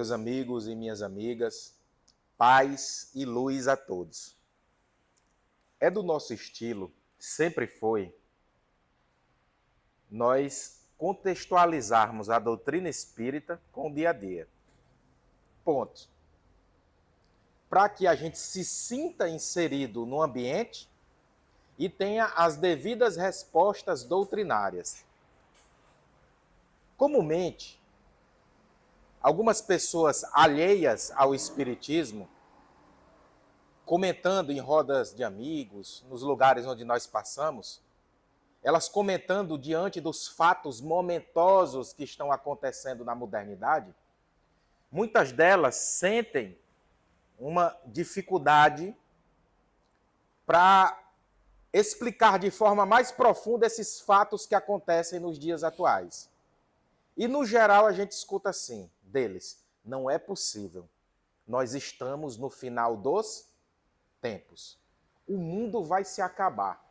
Meus amigos e minhas amigas, paz e luz a todos. É do nosso estilo, sempre foi, nós contextualizarmos a doutrina espírita com o dia a dia. Ponto. Para que a gente se sinta inserido no ambiente e tenha as devidas respostas doutrinárias. Comumente, algumas pessoas alheias ao espiritismo, comentando em rodas de amigos, nos lugares onde nós passamos, elas comentando diante dos fatos momentosos que estão acontecendo na modernidade, muitas delas sentem uma dificuldade para explicar de forma mais profunda esses fatos que acontecem nos dias atuais. E, no geral, a gente escuta assim, deles, não é possível. Nós estamos no final dos tempos. O mundo vai se acabar.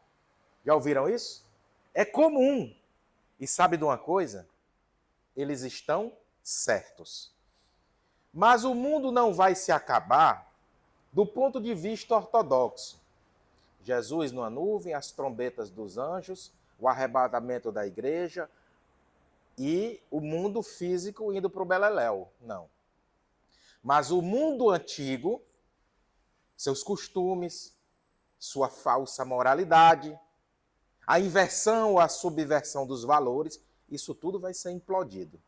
Já ouviram isso? É comum. E sabe de uma coisa? Eles estão certos. Mas o mundo não vai se acabar do ponto de vista ortodoxo. Jesus numa nuvem, as trombetas dos anjos, o arrebatamento da igreja e o mundo físico indo para o beleléu. Não. Mas o mundo antigo, seus costumes, sua falsa moralidade, a inversão ou a subversão dos valores, isso tudo vai ser implodido.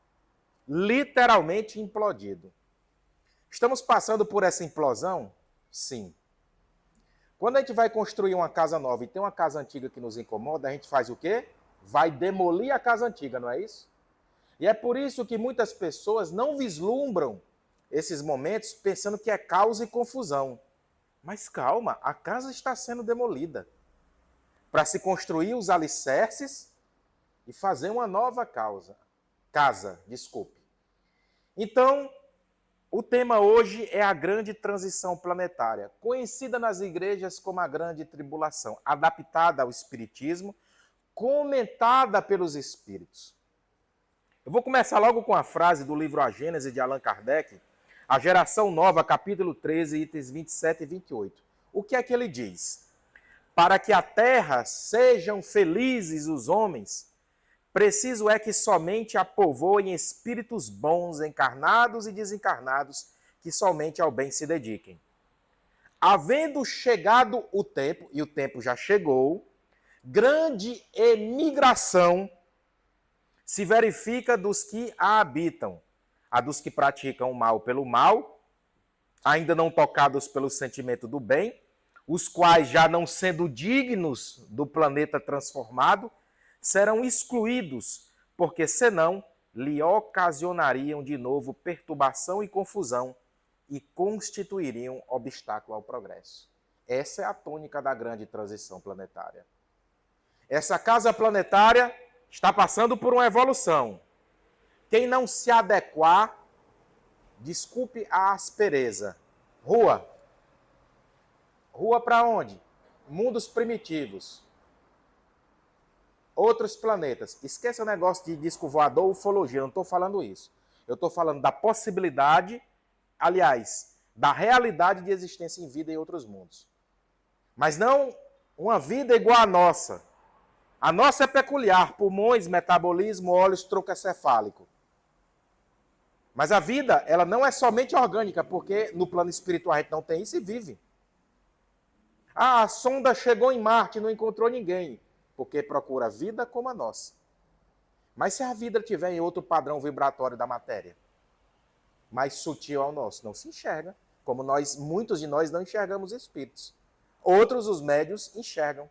Literalmente implodido. Estamos passando por essa implosão? Sim. Quando a gente vai construir uma casa nova e tem uma casa antiga que nos incomoda, a gente faz o quê? Vai demolir a casa antiga, não é isso? E é por isso que muitas pessoas não vislumbram esses momentos pensando que é caos e confusão. Mas calma, a casa está sendo demolida para se construir os alicerces e fazer uma nova casa. Então, o tema hoje é a grande transição planetária, conhecida nas igrejas como a grande tribulação, adaptada ao espiritismo, comentada pelos espíritos. Eu vou começar logo com a frase do livro A Gênese de Allan Kardec, A Geração Nova, capítulo 13, itens 27 e 28. O que é que ele diz? Para que a terra sejam felizes os homens, preciso é que somente a povoem espíritos bons, encarnados e desencarnados, que somente ao bem se dediquem. Havendo chegado o tempo, e o tempo já chegou, grande emigração se verifica dos que a habitam, a dos que praticam o mal pelo mal, ainda não tocados pelo sentimento do bem, os quais, já não sendo dignos do planeta transformado, serão excluídos, porque senão lhe ocasionariam de novo perturbação e confusão e constituiriam obstáculo ao progresso. Essa é a tônica da grande transição planetária. Essa casa planetária está passando por uma evolução. Quem não se adequar, desculpe a aspereza, rua. Rua para onde? Mundos primitivos. Outros planetas. Esqueça o negócio de disco voador ou ufologia, eu não estou falando isso. Eu estou falando da possibilidade, aliás, da realidade de existência em vida em outros mundos. Mas não uma vida igual à nossa. A nossa é peculiar, pulmões, metabolismo, olhos, tronco encefálico. Mas a vida, ela não é somente orgânica, porque no plano espiritual a gente não tem isso e vive. Ah, a sonda chegou em Marte e não encontrou ninguém, porque procura vida como a nossa. Mas se a vida estiver em outro padrão vibratório da matéria, mais sutil ao nosso, não se enxerga, como muitos de nós não enxergamos espíritos. Outros, os médios, enxergam.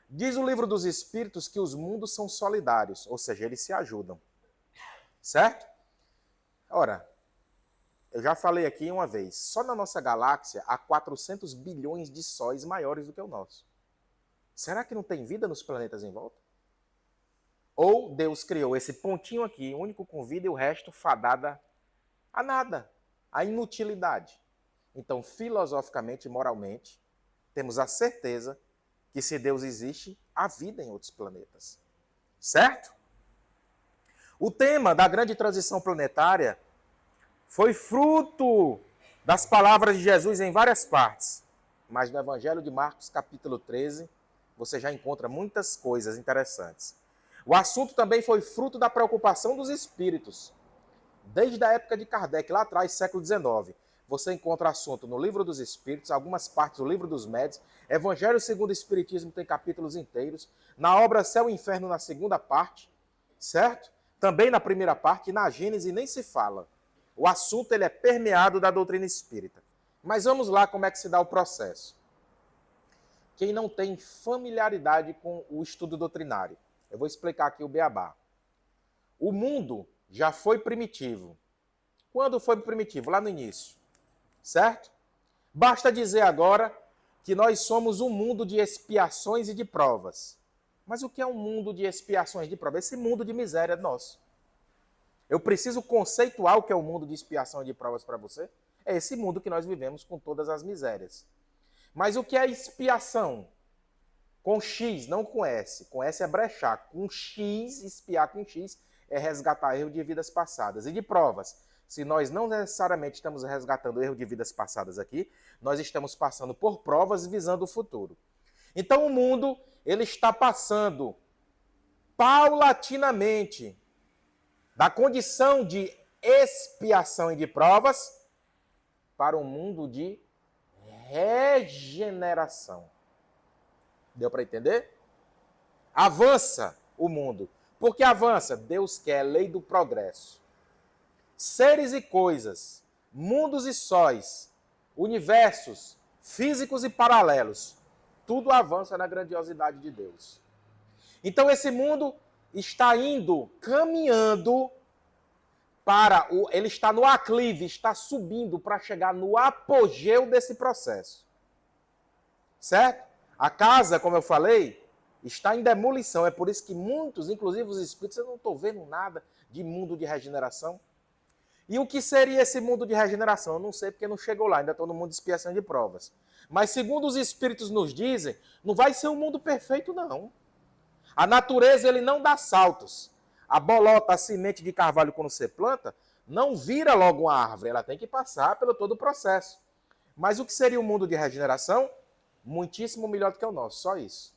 Diz o livro dos Espíritos que os mundos são solidários, ou seja, eles se ajudam. Certo? Ora, eu já falei aqui uma vez, só na nossa galáxia há 400 bilhões de sóis maiores do que o nosso. Será que não tem vida nos planetas em volta? Ou Deus criou esse pontinho aqui, único com vida, e o resto fadada a nada, a inutilidade? Então, filosoficamente e moralmente, temos a certeza que se Deus existe, há vida em outros planetas. Certo? O tema da grande transição planetária foi fruto das palavras de Jesus em várias partes. Mas no Evangelho de Marcos, capítulo 13, você já encontra muitas coisas interessantes. O assunto também foi fruto da preocupação dos espíritos. Desde a época de Kardec, lá atrás, século XIX. Você encontra assunto no Livro dos Espíritos, algumas partes do Livro dos Médiuns, Evangelho segundo o Espiritismo tem capítulos inteiros, na obra Céu e Inferno, na segunda parte, certo? Também na primeira parte, e na Gênese nem se fala. O assunto ele é permeado da doutrina espírita. Mas vamos lá como é que se dá o processo. Quem não tem familiaridade com o estudo doutrinário, eu vou explicar aqui o beabá. O mundo já foi primitivo. Quando foi primitivo? Lá no início. Certo? Basta dizer agora que nós somos um mundo de expiações e de provas. Mas o que é um mundo de expiações e de provas? Esse mundo de miséria é nosso. Eu preciso conceituar o que é o mundo de expiação e de provas para você? É esse mundo que nós vivemos com todas as misérias. Mas o que é expiação? Com X, não com S. Com S é brechar. Com X, expiar com X, é resgatar erro de vidas passadas. E de provas? Se nós não necessariamente estamos resgatando erro de vidas passadas aqui, nós estamos passando por provas visando o futuro. Então o mundo, ele está passando paulatinamente da condição de expiação e de provas para um mundo de regeneração. Deu para entender? Avança o mundo. Por que avança? Deus quer, lei do progresso. Seres e coisas, mundos e sóis, universos, físicos e paralelos, tudo avança na grandiosidade de Deus. Então esse mundo está indo, caminhando para ele está no aclive, está subindo para chegar no apogeu desse processo. Certo? A casa, como eu falei, está em demolição. É por isso que muitos, inclusive os espíritos, eu não estou vendo nada de mundo de regeneração. E o que seria esse mundo de regeneração? Eu não sei porque não chegou lá, ainda estou no mundo de expiação de provas. Mas segundo os espíritos nos dizem, não vai ser um mundo perfeito, não. A natureza, ele não dá saltos. A bolota, a semente de carvalho, quando você planta, não vira logo uma árvore. Ela tem que passar pelo todo o processo. Mas o que seria o mundo de regeneração? Muitíssimo melhor do que o nosso, só isso.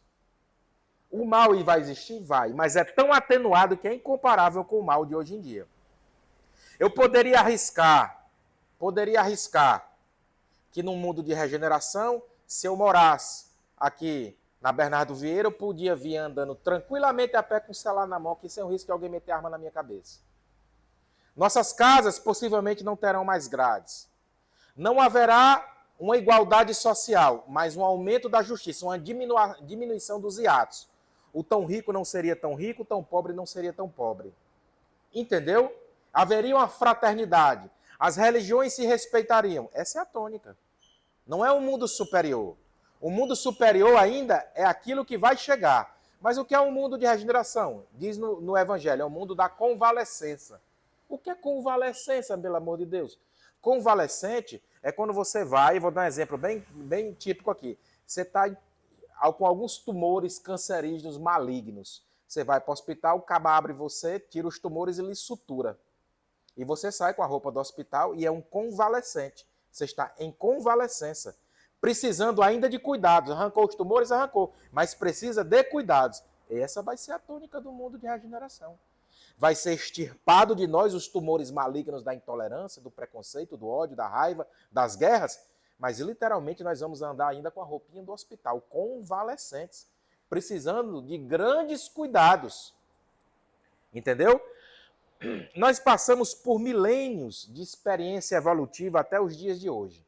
O mal vai existir? Vai. Mas é tão atenuado que é incomparável com o mal de hoje em dia. Eu poderia arriscar que num mundo de regeneração, se eu morasse aqui na Bernardo Vieira, eu podia vir andando tranquilamente a pé com o celular na mão, que sem o risco de alguém meter arma na minha cabeça. Nossas casas possivelmente não terão mais grades. Não haverá uma igualdade social, mas um aumento da justiça, uma diminuição dos hiatos. O tão rico não seria tão rico, o tão pobre não seria tão pobre. Entendeu? Haveria uma fraternidade. As religiões se respeitariam. Essa é a tônica. Não é um mundo superior. O mundo superior ainda é aquilo que vai chegar. Mas o que é um mundo de regeneração? Diz no Evangelho, é o mundo da convalescença. O que é convalescença, pelo amor de Deus? Convalescente é quando você vai, vou dar um exemplo bem típico aqui. Você está com alguns tumores cancerígenos malignos. Você vai para o hospital, o caba abre você, tira os tumores e lhe sutura. E você sai com a roupa do hospital e é um convalescente. Você está em convalescença. Precisando ainda de cuidados. Arrancou os tumores, arrancou. Mas precisa de cuidados. Essa vai ser a tônica do mundo de regeneração. Vai ser extirpado de nós os tumores malignos da intolerância, do preconceito, do ódio, da raiva, das guerras. Mas literalmente nós vamos andar ainda com a roupinha do hospital, convalescentes. Precisando de grandes cuidados. Entendeu? Nós passamos por milênios de experiência evolutiva até os dias de hoje.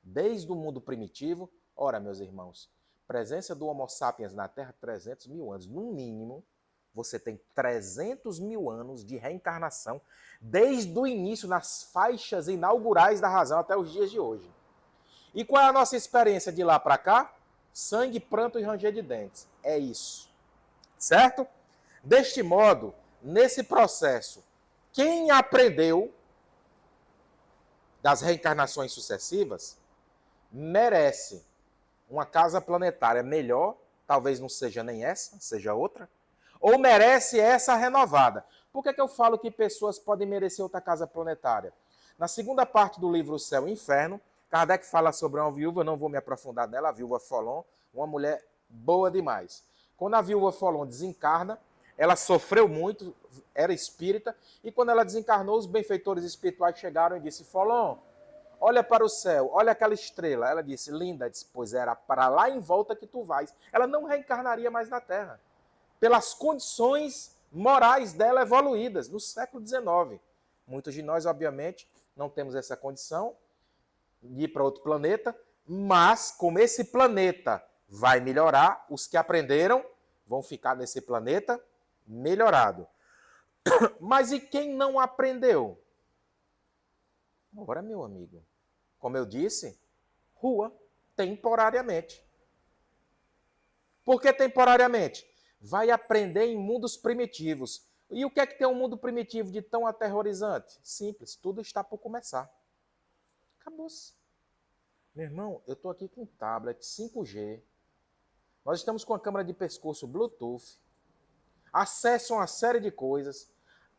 Desde o mundo primitivo, ora, meus irmãos, presença do Homo sapiens na Terra, 300 mil anos. No mínimo, você tem 300 mil anos de reencarnação, desde o início, nas faixas inaugurais da razão, até os dias de hoje. E qual é a nossa experiência de lá para cá? Sangue, pranto e ranger de dentes. É isso. Certo? Deste modo, nesse processo, quem aprendeu das reencarnações sucessivas, merece uma casa planetária melhor, talvez não seja nem essa, seja outra, ou merece essa renovada. Por que eu falo que pessoas podem merecer outra casa planetária? Na segunda parte do livro O Céu e o Inferno, Kardec fala sobre uma viúva, não vou me aprofundar nela, a viúva Folon, uma mulher boa demais. Quando a viúva Folon desencarna, ela sofreu muito, era espírita, e quando ela desencarnou, os benfeitores espirituais chegaram e disse: Folon, olha para o céu, olha aquela estrela. Ela disse: linda, disse, pois era para lá em volta que tu vais. Ela não reencarnaria mais na Terra, pelas condições morais dela evoluídas no século XIX. Muitos de nós, obviamente, não temos essa condição de ir para outro planeta, mas como esse planeta vai melhorar, os que aprenderam vão ficar nesse planeta melhorado. Mas e quem não aprendeu? Ora, meu amigo, como eu disse, rua, temporariamente. Por que temporariamente? Vai aprender em mundos primitivos. E o que é que tem um mundo primitivo de tão aterrorizante? Simples, tudo está por começar. Acabou-se. Meu irmão, eu estou aqui com um tablet 5G. Nós estamos com a câmera de pescoço Bluetooth. Acesso a uma série de coisas.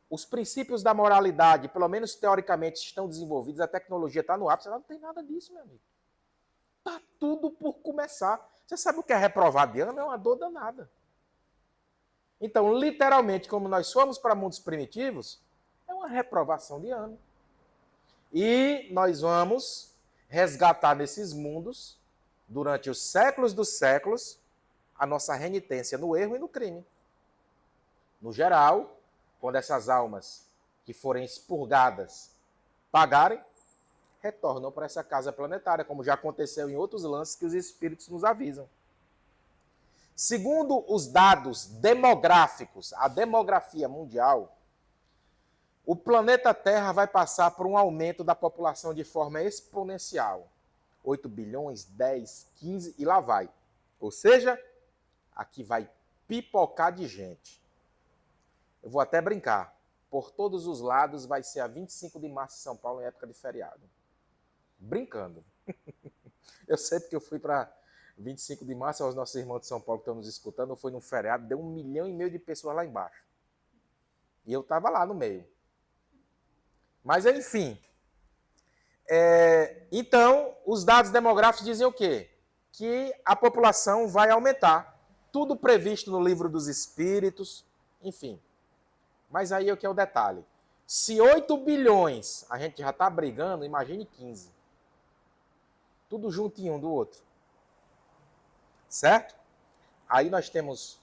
Os princípios da moralidade, pelo menos teoricamente, estão desenvolvidos. A tecnologia está no ápice. Não tem nada disso, meu amigo. Está tudo por começar. Você sabe o que é reprovar de ano? É uma dor danada. Então, literalmente, como nós fomos para mundos primitivos, é uma reprovação de ano. E nós vamos resgatar nesses mundos, durante os séculos dos séculos, a nossa renitência no erro e no crime. No geral, quando essas almas que forem expurgadas pagarem, retornam para essa casa planetária, como já aconteceu em outros lances que os espíritos nos avisam. Segundo os dados demográficos, a demografia mundial, o planeta Terra vai passar por um aumento da população de forma exponencial. 8 bilhões, 10, 15 e lá vai. Ou seja, aqui vai pipocar de gente. Eu vou até brincar. Por todos os lados vai ser a 25 de março em São Paulo em época de feriado. Brincando. Eu sei porque eu fui para 25 de março, aos nossos irmãos de São Paulo que estão nos escutando, eu fui num feriado, deu 1,5 milhão de pessoas lá embaixo. E eu estava lá no meio. Mas, enfim. Então, os dados demográficos dizem o quê? Que a população vai aumentar. Tudo previsto no Livro dos Espíritos, enfim. Mas aí é o que é o detalhe. Se 8 bilhões a gente já está brigando, imagine 15. Tudo juntinho um do outro. Certo? Aí nós temos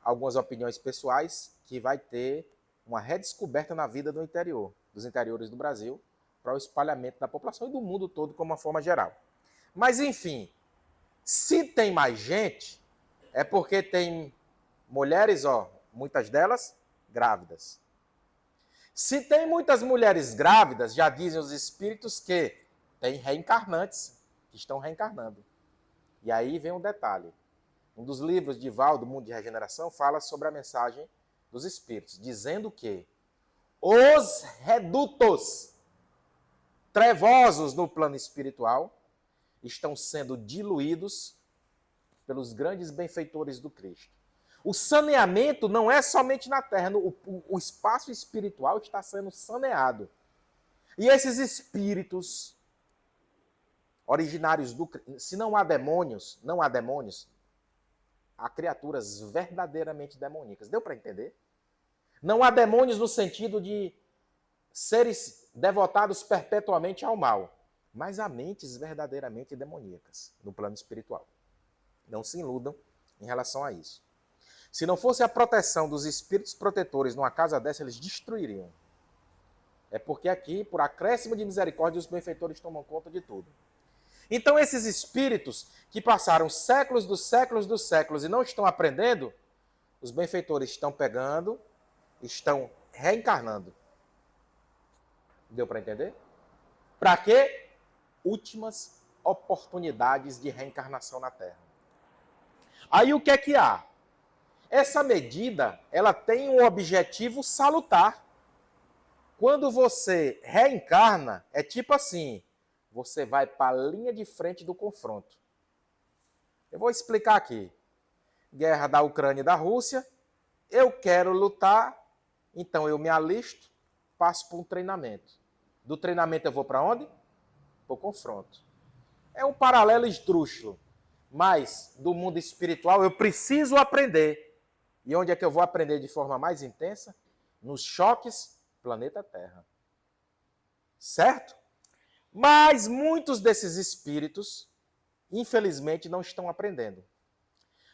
algumas opiniões pessoais que vai ter uma redescoberta na vida do interior, dos interiores do Brasil, para o espalhamento da população e do mundo todo como uma forma geral. Mas, enfim, se tem mais gente, é porque tem mulheres, muitas delas, grávidas. Se tem muitas mulheres grávidas, já dizem os espíritos que tem reencarnantes que estão reencarnando. E aí vem um detalhe. Um dos livros de Valdo, Mundo de Regeneração, fala sobre a mensagem dos espíritos, dizendo que os redutos trevosos no plano espiritual estão sendo diluídos pelos grandes benfeitores do Cristo. O saneamento não é somente na Terra, o espaço espiritual está sendo saneado. E esses espíritos originários do Cristo, se não há demônios, há criaturas verdadeiramente demoníacas. Deu para entender? Não há demônios no sentido de seres devotados perpetuamente ao mal, mas há mentes verdadeiramente demoníacas no plano espiritual. Não se iludam em relação a isso. Se não fosse a proteção dos espíritos protetores numa casa dessa, eles destruiriam. É porque aqui, por acréscimo de misericórdia, os benfeitores tomam conta de tudo. Então, esses espíritos que passaram séculos dos séculos dos séculos e não estão aprendendo, os benfeitores estão pegando, estão reencarnando. Deu para entender? Para quê? Últimas oportunidades de reencarnação na Terra. Aí o que é que há? Essa medida, ela tem um objetivo salutar. Quando você reencarna, é tipo assim, você vai para a linha de frente do confronto. Eu vou explicar aqui. Guerra da Ucrânia e da Rússia, eu quero lutar, então eu me alisto, passo por um treinamento. Do treinamento eu vou para onde? Para o confronto. É um paralelo esdrúxulo, mas do mundo espiritual eu preciso aprender. E onde é que eu vou aprender de forma mais intensa? Nos choques planeta Terra. Certo? Mas muitos desses espíritos, infelizmente, não estão aprendendo.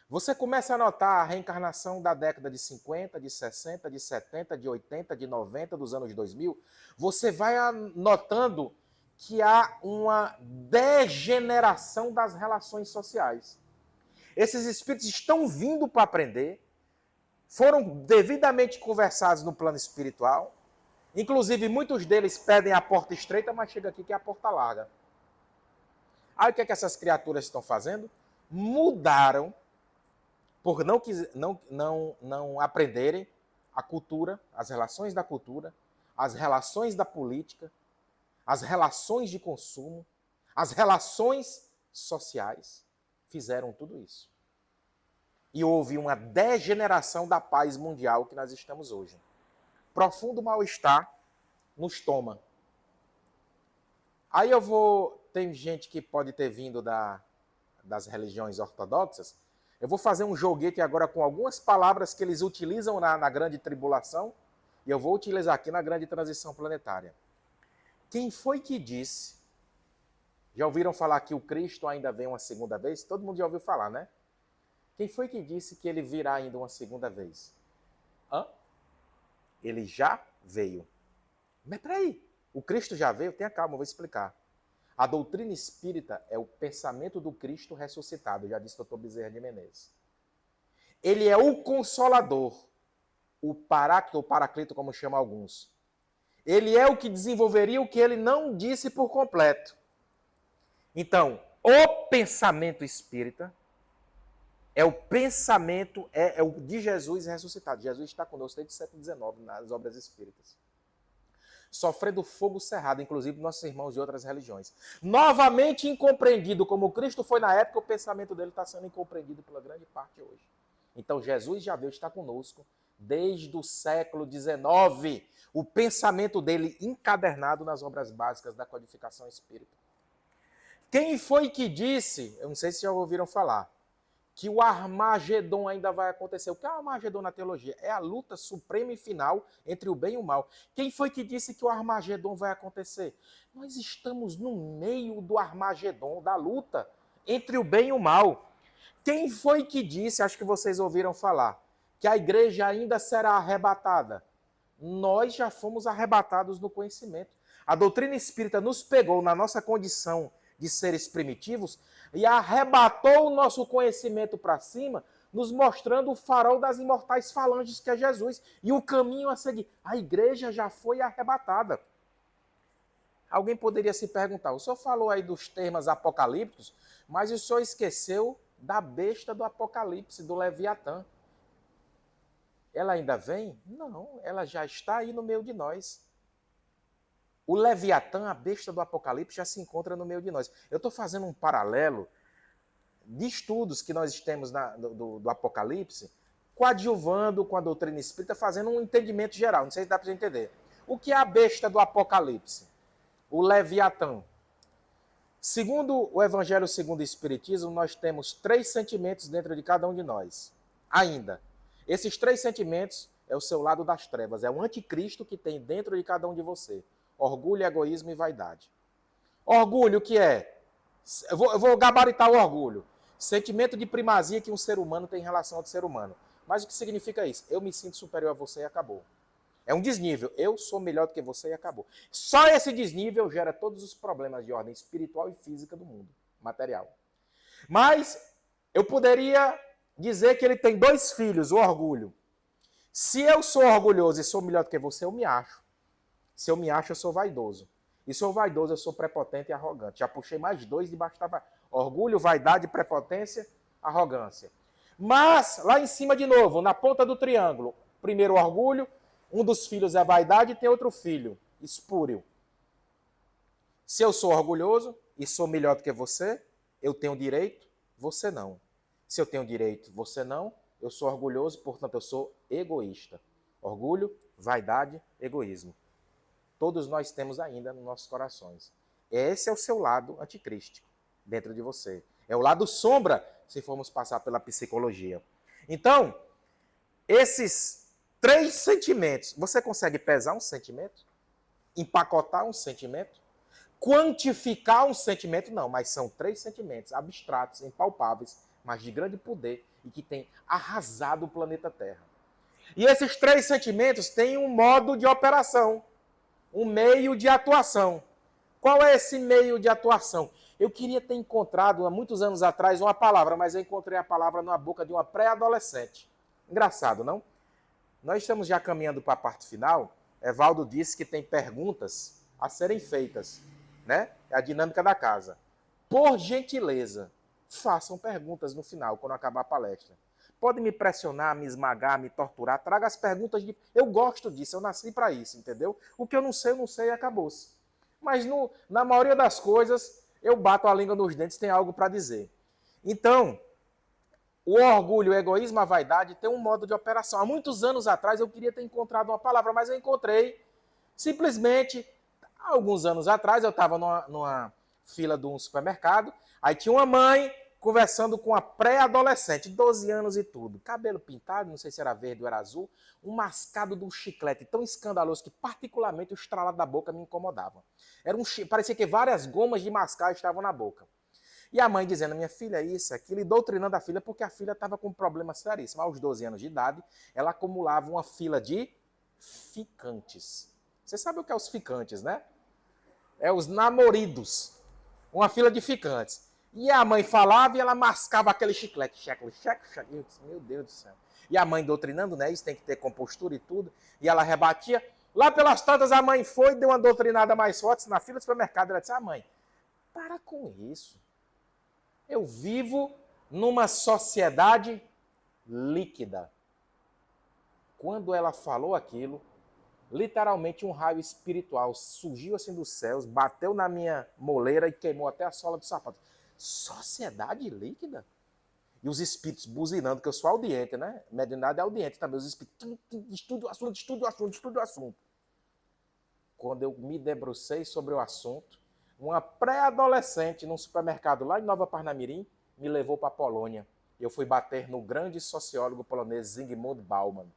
Você começa a notar a reencarnação da década de 50, de 60, de 70, de 80, de 90, dos anos 2000. Você vai notando que há uma degeneração das relações sociais. Esses espíritos estão vindo para aprender, foram devidamente conversados no plano espiritual. Inclusive, muitos deles pedem a porta estreita, mas chega aqui que é a porta larga. Aí o que é que essas criaturas estão fazendo? Mudaram, por não aprenderem a cultura, as relações da cultura, as relações da política, as relações de consumo, as relações sociais, fizeram tudo isso. E houve uma degeneração da paz mundial que nós estamos hoje. Profundo mal-estar nos toma. Aí tem gente que pode ter vindo das religiões ortodoxas. Eu vou fazer um joguete agora com algumas palavras que eles utilizam na grande tribulação e eu vou utilizar aqui na grande transição planetária. Quem foi que disse? Já ouviram falar que o Cristo ainda vem uma segunda vez? Todo mundo já ouviu falar, né? Quem foi que disse que ele virá ainda uma segunda vez? Ele já veio. Mas peraí, o Cristo já veio? Tenha calma, eu vou explicar. A doutrina espírita é o pensamento do Cristo ressuscitado, já disse o Dr. Bezerra de Menezes. Ele é o consolador, o paráclito, ou paraclito, como chamam alguns. Ele é o que desenvolveria o que ele não disse por completo. Então, o pensamento espírita é o pensamento, é o de Jesus ressuscitado. Jesus está conosco desde o século XIX, nas obras espíritas. Sofrendo fogo cerrado, inclusive nossos irmãos de outras religiões. Novamente incompreendido, como Cristo foi na época, o pensamento dele está sendo incompreendido pela grande parte hoje. Então Jesus já veio estar conosco desde o século XIX. O pensamento dele encadernado nas obras básicas da codificação espírita. Quem foi que disse, eu não sei se já ouviram falar, que o Armagedon ainda vai acontecer. O que é o Armagedon na teologia? É a luta suprema e final entre o bem e o mal. Quem foi que disse que o Armagedon vai acontecer? Nós estamos no meio do Armagedon, da luta entre o bem e o mal. Quem foi que disse, acho que vocês ouviram falar, que a igreja ainda será arrebatada? Nós já fomos arrebatados no conhecimento. A doutrina espírita nos pegou na nossa condição de seres primitivos e arrebatou o nosso conhecimento para cima, nos mostrando o farol das imortais falanges que é Jesus e o caminho a seguir. A igreja já foi arrebatada. Alguém poderia se perguntar, o senhor falou aí dos termos apocalípticos, mas o senhor esqueceu da besta do Apocalipse, do Leviatã. Ela ainda vem? Não, ela já está aí no meio de nós. O Leviatã, a besta do Apocalipse, já se encontra no meio de nós. Eu estou fazendo um paralelo de estudos que nós temos do Apocalipse, coadjuvando com a doutrina espírita, fazendo um entendimento geral. Não sei se dá para você entender. O que é a besta do Apocalipse? O Leviatã. Segundo o Evangelho segundo o Espiritismo, nós temos 3 sentimentos dentro de cada um de nós. Ainda. Esses 3 sentimentos é o seu lado das trevas. É o anticristo que tem dentro de cada um de você. Orgulho, egoísmo e vaidade. Orgulho, o que é? Eu vou gabaritar o orgulho. Sentimento de primazia que um ser humano tem em relação a outro ser humano. Mas o que significa isso? Eu me sinto superior a você e acabou. É um desnível. Eu sou melhor do que você e acabou. Só esse desnível gera todos os problemas de ordem espiritual e física do mundo, material. Mas eu poderia dizer que ele tem 2 filhos, o orgulho. Se eu sou orgulhoso e sou melhor do que você, eu me acho. Se eu me acho, eu sou vaidoso. E se eu sou vaidoso, eu sou prepotente e arrogante. Já puxei mais 2 debaixo da... Orgulho, vaidade, prepotência, arrogância. Mas, lá em cima de novo, na ponta do triângulo, primeiro orgulho, Um dos filhos é vaidade e tem outro filho, espúrio. Se eu sou orgulhoso e sou melhor do que você, eu tenho direito, você não. Se eu tenho direito, você não, eu sou orgulhoso, portanto eu sou egoísta. Orgulho, vaidade, egoísmo. Todos nós temos ainda nos nossos corações. Esse é o seu lado anticrístico dentro de você. É o lado sombra, se formos passar pela psicologia. Então, esses 3 sentimentos, você consegue pesar um sentimento? Empacotar um sentimento? Quantificar um sentimento? Não, mas são 3 sentimentos abstratos, impalpáveis, mas de grande poder e que têm arrasado o planeta Terra. E esses 3 sentimentos têm um modo de operação, um meio de atuação. Qual é esse meio de atuação? Eu queria ter encontrado, há muitos anos atrás, uma palavra, mas eu encontrei a palavra na boca de uma pré-adolescente. Engraçado, não? Nós estamos já caminhando para a parte final. Evaldo disse que tem perguntas a serem feitas, né? É a dinâmica da casa. Por gentileza, façam perguntas no final, quando acabar a palestra. Pode me pressionar, me esmagar, me torturar, traga as perguntas de... Eu gosto disso, eu nasci para isso, entendeu? O que eu não sei e acabou-se. Mas na maioria das coisas, eu bato a língua nos dentes, tem algo para dizer. Então, o orgulho, o egoísmo, a vaidade tem um modo de operação. Há muitos anos atrás eu queria ter encontrado uma palavra, mas eu encontrei simplesmente, há alguns anos atrás, eu estava numa fila de um supermercado, aí tinha uma mãe conversando com uma pré-adolescente, 12 anos e tudo, cabelo pintado, não sei se era verde ou era azul, um mascado de um chiclete tão escandaloso que particularmente o estralado da boca me incomodava. Parecia que várias gomas de mascar estavam na boca. E a mãe dizendo, minha filha, isso, aquilo, e doutrinando a filha, porque a filha estava com um problema seríssimo. Aos 12 anos de idade, ela acumulava uma fila de ficantes. Você sabe o que é os ficantes, né? É os namoridos. Uma fila de ficantes. E a mãe falava e ela mascava aquele chiclete. Eu disse, meu Deus do céu. E a mãe doutrinando, né? Isso tem que ter compostura e tudo. E ela rebatia. Lá pelas tantas, a mãe foi e deu uma doutrinada mais forte na fila do supermercado. Ela disse, mãe, para com isso. Eu vivo numa sociedade líquida. Quando ela falou aquilo, literalmente um raio espiritual surgiu assim dos céus, bateu na minha moleira e queimou até a sola do sapato. Sociedade líquida? E os espíritos buzinando, que eu sou audiente, né? Mediunidade é audiente também. Os espíritos, estude o assunto. Quando eu me debrucei sobre o assunto, uma pré-adolescente num supermercado lá em Nova Parnamirim me levou para a Polônia. Eu fui bater no grande sociólogo polonês Zygmunt Bauman,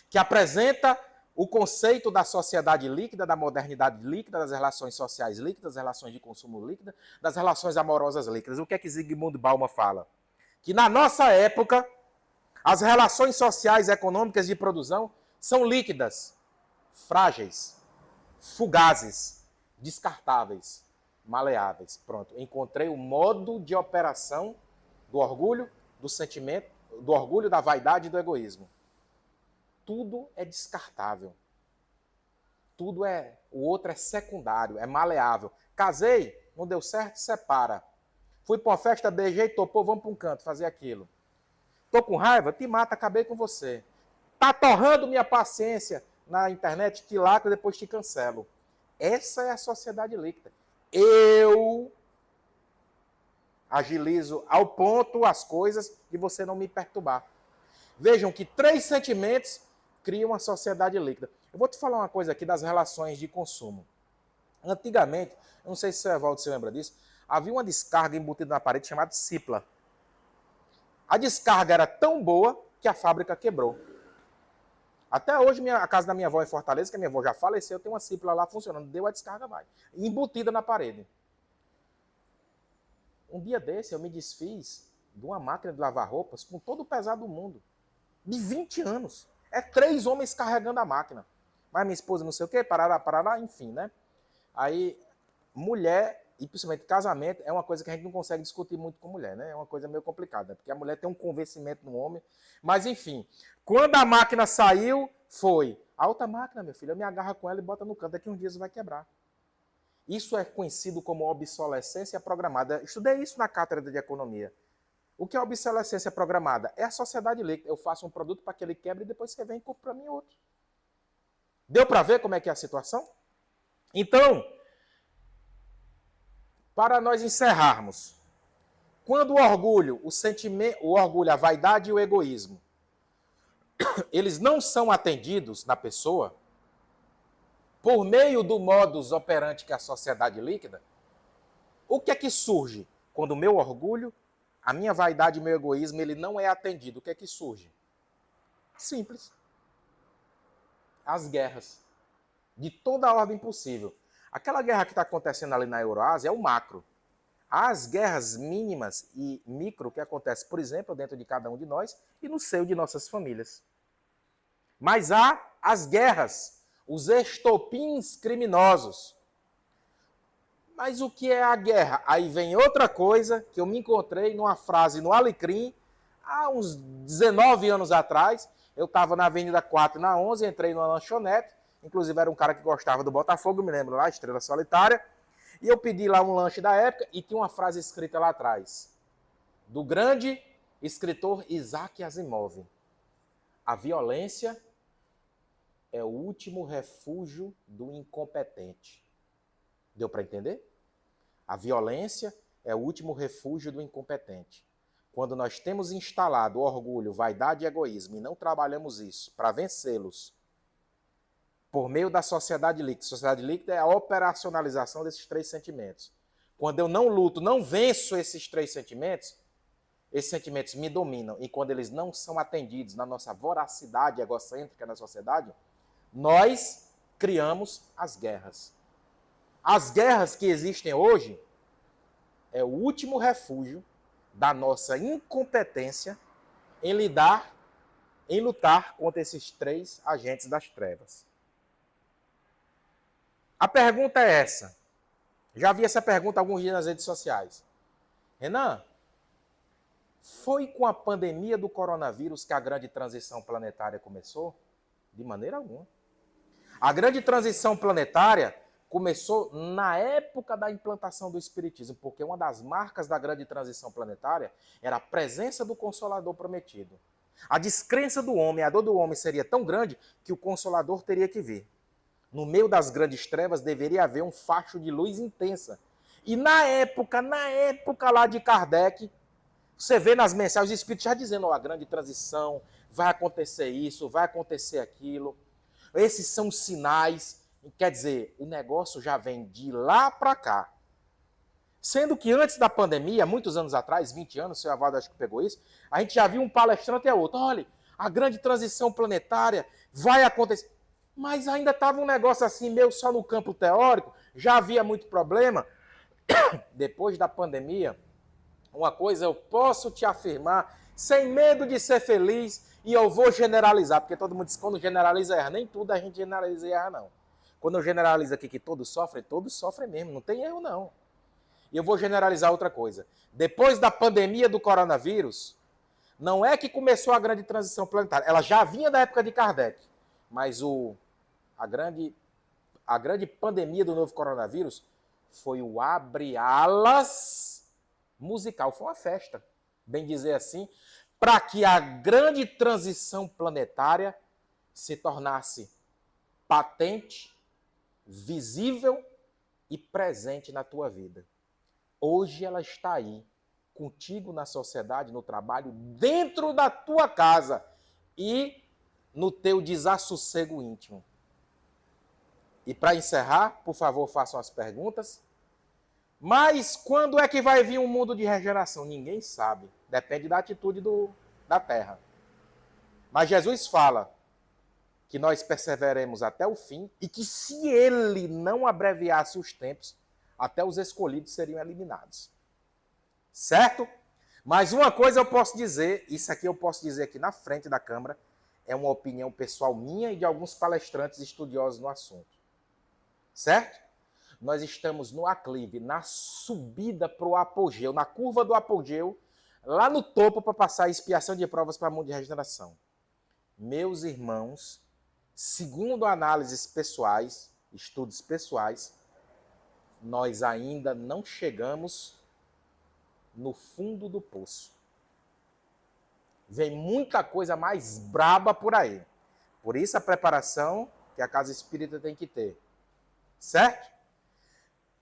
que apresenta o conceito da sociedade líquida, da modernidade líquida, das relações sociais líquidas, das relações de consumo líquida, das relações amorosas líquidas. O que é que Zygmunt Bauman fala? Que na nossa época, as relações sociais e econômicas de produção são líquidas, frágeis, fugazes, descartáveis, maleáveis. Pronto, encontrei o modo de operação do orgulho, do sentimento, do orgulho, da vaidade e do egoísmo. Tudo é descartável. O outro é secundário, é maleável. Casei, não deu certo, separa. Fui para uma festa, beijei, topou, vamos para um canto fazer aquilo. Tô com raiva, te mata, acabei com você. Tá torrando minha paciência na internet, te lacro e depois te cancelo. Essa é a sociedade líquida. Eu agilizo ao ponto as coisas e você não me perturbar. Vejam que 3 sentimentos criam uma sociedade líquida. Eu vou te falar uma coisa aqui das relações de consumo. Antigamente, eu não sei se o Evaldo se lembra disso, havia uma descarga embutida na parede chamada Cipla. A descarga era tão boa que a fábrica quebrou. Até hoje, a casa da minha avó em Fortaleza, que a minha avó já faleceu, tem uma Cipla lá funcionando. Deu a descarga, vai. Embutida na parede. Um dia desse, eu me desfiz de uma máquina de lavar roupas com todo o pesado do mundo. De 20 anos. É 3 homens carregando a máquina. Mas minha esposa não sei o quê, parará, enfim, né? Aí, mulher, e principalmente casamento, é uma coisa que a gente não consegue discutir muito com mulher, né? É uma coisa meio complicada, porque a mulher tem um convencimento no homem. Mas, enfim, quando a máquina saiu, foi. A outra máquina, meu filho, eu me agarro com ela e bota no canto, daqui uns dias vai quebrar. Isso é conhecido como obsolescência programada. Estudei isso na cátedra de economia. O que é obsolescência programada? É a sociedade líquida. Eu faço um produto para que ele quebre e depois você vem e compra para mim outro. Deu para ver como é que é a situação? Então, para nós encerrarmos, quando o orgulho, o orgulho, a vaidade e o egoísmo, eles não são atendidos na pessoa, por meio do modus operandi que é a sociedade líquida, o que é que surge? Quando o meu orgulho, a minha vaidade e meu egoísmo, ele não é atendido, o que é que surge? Simples. As guerras. De toda a ordem possível. Aquela guerra que está acontecendo ali na Euroásia é o macro. As guerras mínimas e micro que acontecem, por exemplo, dentro de cada um de nós e no seio de nossas famílias. Mas há as guerras, os estopins criminosos. Mas o que é a guerra? Aí vem outra coisa que eu me encontrei numa frase no Alecrim, há uns 19 anos atrás. Eu estava na Avenida 4, na 11, entrei numa lanchonete, inclusive era um cara que gostava do Botafogo, me lembro lá, Estrela Solitária, e eu pedi lá um lanche da época e tinha uma frase escrita lá atrás, do grande escritor Isaac Asimov. A violência é o último refúgio do incompetente. Deu para entender? A violência é o último refúgio do incompetente. Quando nós temos instalado orgulho, vaidade e egoísmo e não trabalhamos isso para vencê-los por meio da sociedade líquida. Sociedade líquida é a operacionalização desses três sentimentos. Quando eu não luto, não venço esses três sentimentos, esses sentimentos me dominam. E quando eles não são atendidos na nossa voracidade egocêntrica na sociedade, nós criamos as guerras. As guerras que existem hoje é o último refúgio da nossa incompetência em lutar contra esses três agentes das trevas. A pergunta é essa. Já vi essa pergunta alguns dias nas redes sociais. Renan, foi com a pandemia do coronavírus que a grande transição planetária começou? De maneira alguma. A grande transição planetária começou na época da implantação do Espiritismo, porque uma das marcas da grande transição planetária era a presença do Consolador prometido. A descrença do homem, a dor do homem seria tão grande que o Consolador teria que vir. No meio das grandes trevas deveria haver um facho de luz intensa. E na época lá de Kardec, você vê nas mensagens os espíritos já dizendo, a grande transição, vai acontecer isso, vai acontecer aquilo. Esses são os sinais. Quer dizer, o negócio já vem de lá para cá. Sendo que antes da pandemia, muitos anos atrás, 20 anos, o seu Avaldo acho que pegou isso, a gente já viu um palestrante e outro. Olha, a grande transição planetária vai acontecer. Mas ainda estava um negócio assim, meio só no campo teórico, já havia muito problema. Depois da pandemia, uma coisa eu posso te afirmar, sem medo de ser feliz, e eu vou generalizar, porque todo mundo diz que quando generaliza erra. Nem tudo a gente generaliza e erra, não. Quando eu generalizo aqui que todos sofrem mesmo, não tem erro, não. E eu vou generalizar outra coisa. Depois da pandemia do coronavírus, não é que começou a grande transição planetária, ela já vinha da época de Kardec, mas a grande pandemia do novo coronavírus foi o abre-alas musical. Foi uma festa, bem dizer assim, para que a grande transição planetária se tornasse patente, visível e presente na tua vida. Hoje ela está aí, contigo na sociedade, no trabalho, dentro da tua casa e no teu desassossego íntimo. E para encerrar, por favor, façam as perguntas. Mas quando é que vai vir um mundo de regeneração? Ninguém sabe. Depende da atitude da terra. Mas Jesus fala que nós perseveremos até o fim e que se ele não abreviasse os tempos, até os escolhidos seriam eliminados. Certo? Mas uma coisa eu posso dizer, isso aqui eu posso dizer aqui na frente da Câmara, é uma opinião pessoal minha e de alguns palestrantes estudiosos no assunto. Certo? Nós estamos no aclive, na subida para o apogeu, na curva do apogeu, lá no topo para passar a expiação de provas para o mundo de regeneração. Meus irmãos, segundo análises pessoais, estudos pessoais, nós ainda não chegamos no fundo do poço. Vem muita coisa mais braba por aí. Por isso a preparação que a casa espírita tem que ter. Certo?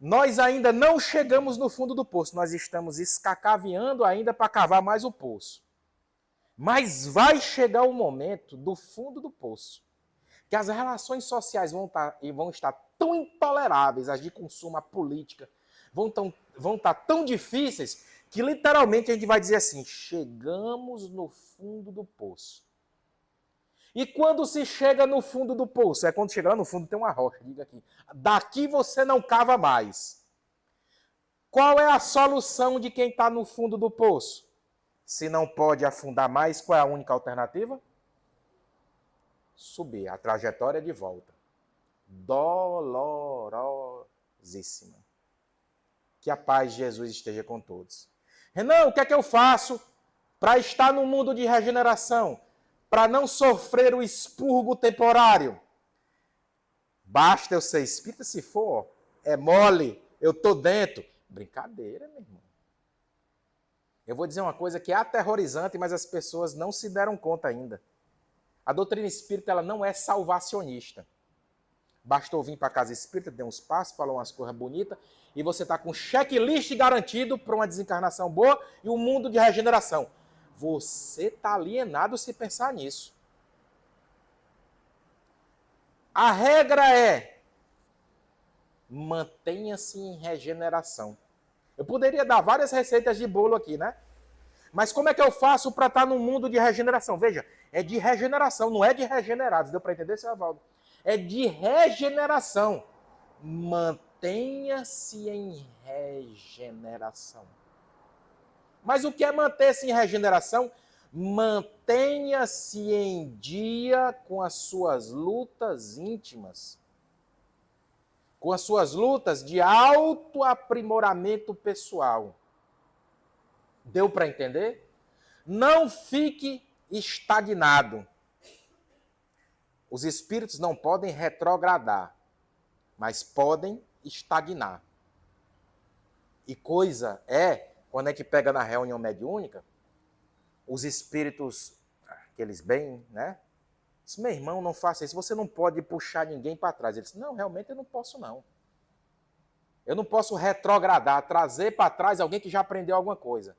Nós ainda não chegamos no fundo do poço, nós estamos escacaveando ainda para cavar mais o poço. Mas vai chegar o momento do fundo do poço, que as relações sociais vão estar tão intoleráveis, as de consumo, a política, vão estar tão difíceis, que literalmente a gente vai dizer assim, chegamos no fundo do poço. E quando se chega no fundo do poço? É quando chega lá no fundo tem uma rocha, diga aqui. Daqui você não cava mais. Qual é a solução de quem está no fundo do poço? Se não pode afundar mais, qual é a única alternativa? Subir. A trajetória de volta. Dolorosíssima. Que a paz de Jesus esteja com todos. Renan, o que é que eu faço para estar no mundo de regeneração? Para não sofrer o expurgo temporário? Basta eu ser espírita, se for, é mole, eu estou dentro. Brincadeira, meu irmão. Eu vou dizer uma coisa que é aterrorizante, mas as pessoas não se deram conta ainda. A doutrina espírita ela não é salvacionista. Bastou vir para a casa espírita, deu uns passos, falou umas coisas bonitas, e você está com checklist garantido para uma desencarnação boa e um mundo de regeneração. Você está alienado se pensar nisso. A regra é, mantenha-se em regeneração. Eu poderia dar várias receitas de bolo aqui, né? Mas como é que eu faço para estar no mundo de regeneração? Veja, é de regeneração, não é de regenerados. Deu para entender, seu Evaldo? É de regeneração. Mantenha-se em regeneração. Mas o que é manter-se em regeneração? Mantenha-se em dia com as suas lutas íntimas. Com as suas lutas de autoaprimoramento pessoal. Deu para entender? Não fique estagnado. Os espíritos não podem retrogradar, mas podem estagnar. E coisa é, quando é que pega na reunião mediúnica, os espíritos, aqueles bem, né? Diz, meu irmão, não faça isso, você não pode puxar ninguém para trás. Ele disse, não, realmente eu não posso não. Eu não posso retrogradar, trazer para trás alguém que já aprendeu alguma coisa.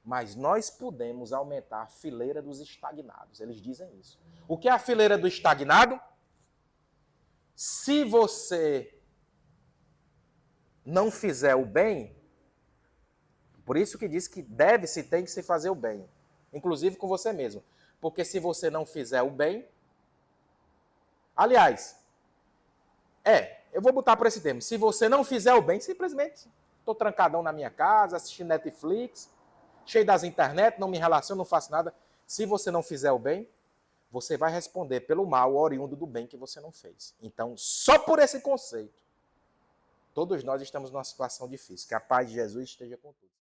Mas nós podemos aumentar a fileira dos estagnados. Eles dizem isso. O que é a fileira do estagnado? Se você não fizer o bem, por isso que diz que tem que se fazer o bem. Inclusive com você mesmo. Porque se você não fizer o bem... Aliás, eu vou botar por esse termo. Se você não fizer o bem, simplesmente estou trancadão na minha casa, assistindo Netflix, cheio das internet, não me relaciono, não faço nada. Se você não fizer o bem, você vai responder pelo mal oriundo do bem que você não fez. Então, só por esse conceito, todos nós estamos numa situação difícil. Que a paz de Jesus esteja com todos.